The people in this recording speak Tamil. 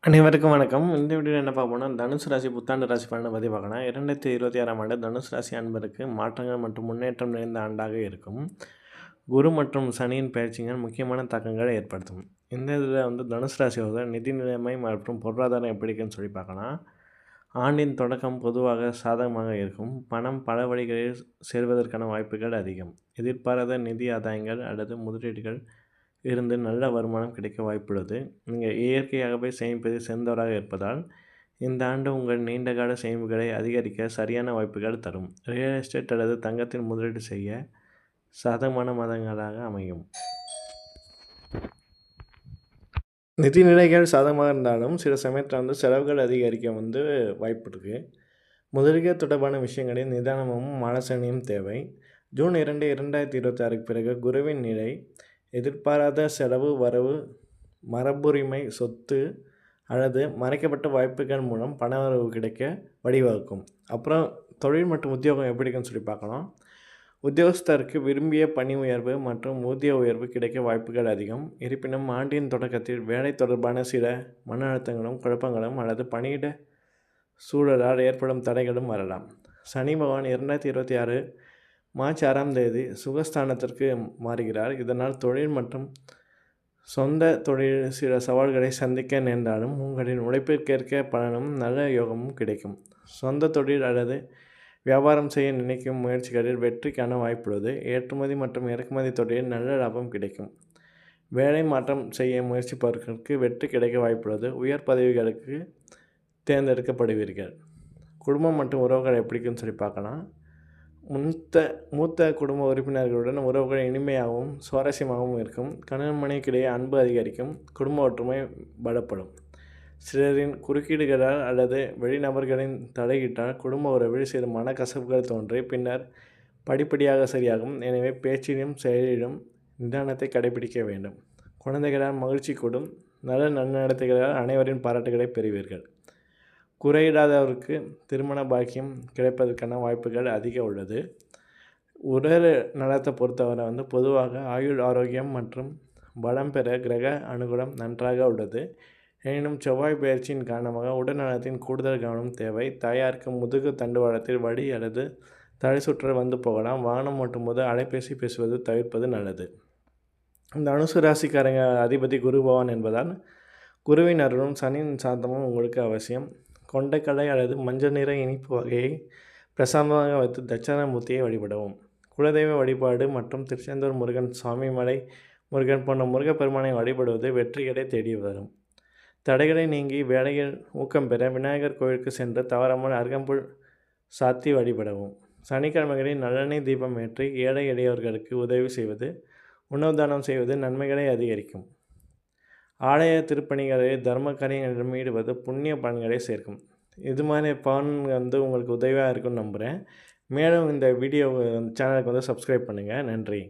அனைவருக்கும் வணக்கம். இந்த வீடியோல என்ன பார்க்க போறோம்னா, தனுசு ராசி புத்தாண்டு ராசி பலனை பத்தி பார்க்கலாம். 2026ஆம் ஆண்டு தனுசு ராசி அன்பருக்கு மாற்றங்கள் மற்றும் முன்னேற்றம் நிறைந்த ஆண்டாக இருக்கும். குரு மற்றும் சனியின் பயிற்சிகள் முக்கியமான தாக்கங்களை ஏற்படுத்தும். இந்த இதில் தனுசு ராசியோட நிதி நிலைமை மற்றும் பொருளாதாரம் எப்படி இருக்குன்னு சொல்லி பார்க்கலாம். ஆண்டின் தொடக்கம் பொதுவாக சாதகமாக இருக்கும். பணம் பல வழிகளில் சேர்வதற்கான வாய்ப்புகள் அதிகம். எதிர்பாராத நிதி ஆதாயங்கள் அல்லது முதலீடுகள் இருந்து நல்ல வருமானம் கிடைக்க வாய்ப்புள்ளது. நீங்கள் இயற்கையாகவே சேமிப்பதில் சிறந்தவராக இருப்பதால் இந்த ஆண்டு உங்கள் நீண்டகால சேமிப்புகளை அதிகரிக்க சரியான வாய்ப்புகள் தரும். ரியல் எஸ்டேட் அல்லது தங்கத்தில் முதலீடு செய்ய சாதகமான மாதங்களாக அமையும். நிதிநிலைகள் சாதகமாக இருந்தாலும் சில சமயத்தில் செலவுகள் அதிகரிக்க வாய்ப்பு இருக்குது. முதலீடு தொடர்பான விஷயங்களில் நிதானமும் ஆலோசனையும் தேவை. ஜூன் 2, 2026க்கு பிறகு குருவின் நிலை எதிர்பாராத செலவு வரவு, மரபுரிமை சொத்து அல்லது மறைக்கப்பட்ட வாய்ப்புகள் மூலம் பணவரவு கிடைக்க வழிவகுக்கும். அப்புறம் தொழில் மற்றும் உத்தியோகம் எப்படி இருக்குன்னு சொல்லி பார்க்கலாம். உத்தியோகஸ்தருக்கு விரும்பிய பணி உயர்வு மற்றும் ஊதிய உயர்வு கிடைக்க வாய்ப்புகள் அதிகம். இருப்பினும் ஆண்டின் தொடக்கத்தில் வேலை தொடர்பான சில மன அழுத்தங்களும் குழப்பங்களும் அல்லது பணியிட சூழலால் ஏற்படும் தடைகளும் வரலாம். சனி பகவான் 2026 மார்ச் 6ஆம் தேதி சுகஸ்தானத்திற்கு மாறுகிறார். இதனால் தொழில் மற்றும் சொந்த தொழில் சில சவால்களை சந்திக்க நேர்ந்தாலும் உங்களின் உழைப்பிற்கேற்க பலனும் நல்ல யோகமும் கிடைக்கும். சொந்த தொழில் அல்லது வியாபாரம் செய்ய நினைக்கும் முயற்சிகளில் வெற்றி காண வாய்ப்புள்ளது. ஏற்றுமதி மற்றும் இறக்குமதி தொழிலில் நல்ல லாபம் கிடைக்கும். வேலை மாற்றம் செய்ய முயற்சிப்பவர்களுக்கு வெற்றி கிடைக்க வாய்ப்புள்ளது. உயர் பதவிகளுக்கு தேர்ந்தெடுக்கப்படுவீர்கள். குடும்பம் மற்றும் உறவுகள் எப்படி இருக்குன்னு சொல்லி பார்க்கலாம். மூத்த குடும்ப உறுப்பினர்களுடன் உறவுகள் இனிமையாகவும் சுவாரஸ்யமாகவும் இருக்கும். கணவன் மனைவிக்கிடையே அன்பு அதிகரிக்கும். குடும்ப ஒற்றுமை பலப்படும். சிலரின் குறுக்கீடுகளால் அல்லது வெளிநபர்களின் தலையீட்டால் குடும்ப உறவில் சில மனக்கசப்புகள் தோன்றி பின்னர் படிப்படியாக சரியாகும். எனவே பேச்சிலும் செயலிலும் நிதானத்தை கடைபிடிக்க வேண்டும். குழந்தைகளால் மகிழ்ச்சி கூடும். நல்ல நன்னடத்தைகளால் அனைவரின் பாராட்டுகளை பெறுவீர்கள். குறையில்லாதவருக்கு திருமண பாக்கியம் கிடைப்பதற்கான வாய்ப்புகள் அதிகம் உள்ளது. உடல் நலத்தை பொறுத்தவரை பொதுவாக ஆயுள் ஆரோக்கியம் மற்றும் பலம் பெற கிரக அனுகூலம் நன்றாக உள்ளது. எனினும் செவ்வாய் பயிற்சியின் காரணமாக உடல் நலத்தின் கூடுதல் கவனம் தேவை. தாயாருக்கு முதுகு தண்டுவாளத்தில் வலி அல்லது தலை சுற்றல் போகலாம். வாகனம் ஓட்டும் போது அலைபேசி பேசுவது தவிர்ப்பது நல்லது. தனுசு ராசிக்காரங்க அதிபதி குரு பகவான் என்பதால் குருவின் அருளும் சனியின் சாந்தமும் உங்களுக்கு அவசியம். கொண்டைக்கடலை அல்லது மஞ்சள் நிற இனிப்பு வகையை பிரசாதமாக வைத்து தட்சிணாமூர்த்தியை வழிபடவும். குலதெய்வ வழிபாடு மற்றும் திருச்செந்தூர் முருகன், சுவாமிமலை முருகன் போன்ற முருகப்பெருமானை வழிபடுவது வெற்றிகளை தேடி வரும். தடைகளை நீங்கி வேலையில் ஊக்கம் பெற விநாயகர் கோவிலுக்கு சென்று தவறாமல் அருகம்புல் சாத்தி வழிபடவும். சனிக்கிழமைகளில் நல்லெண்ணெய் தீபம் ஏற்றி ஏழை எளியவர்களுக்கு உதவி செய்வது, உணவு தானம் செய்வது நன்மைகளை அதிகரிக்கும். ஆலய திருப்பணிகளில் தர்ம காரியங்களிலும் ஈடுபது புண்ணிய பலன்களை சேர்க்கும். இது மாதிரி பலன் உங்களுக்கு உதவியாக இருக்குன்னு நம்புகிறேன். மேலும் இந்த வீடியோ சேனலுக்கு சப்ஸ்கிரைப் பண்ணுங்கள். நன்றி.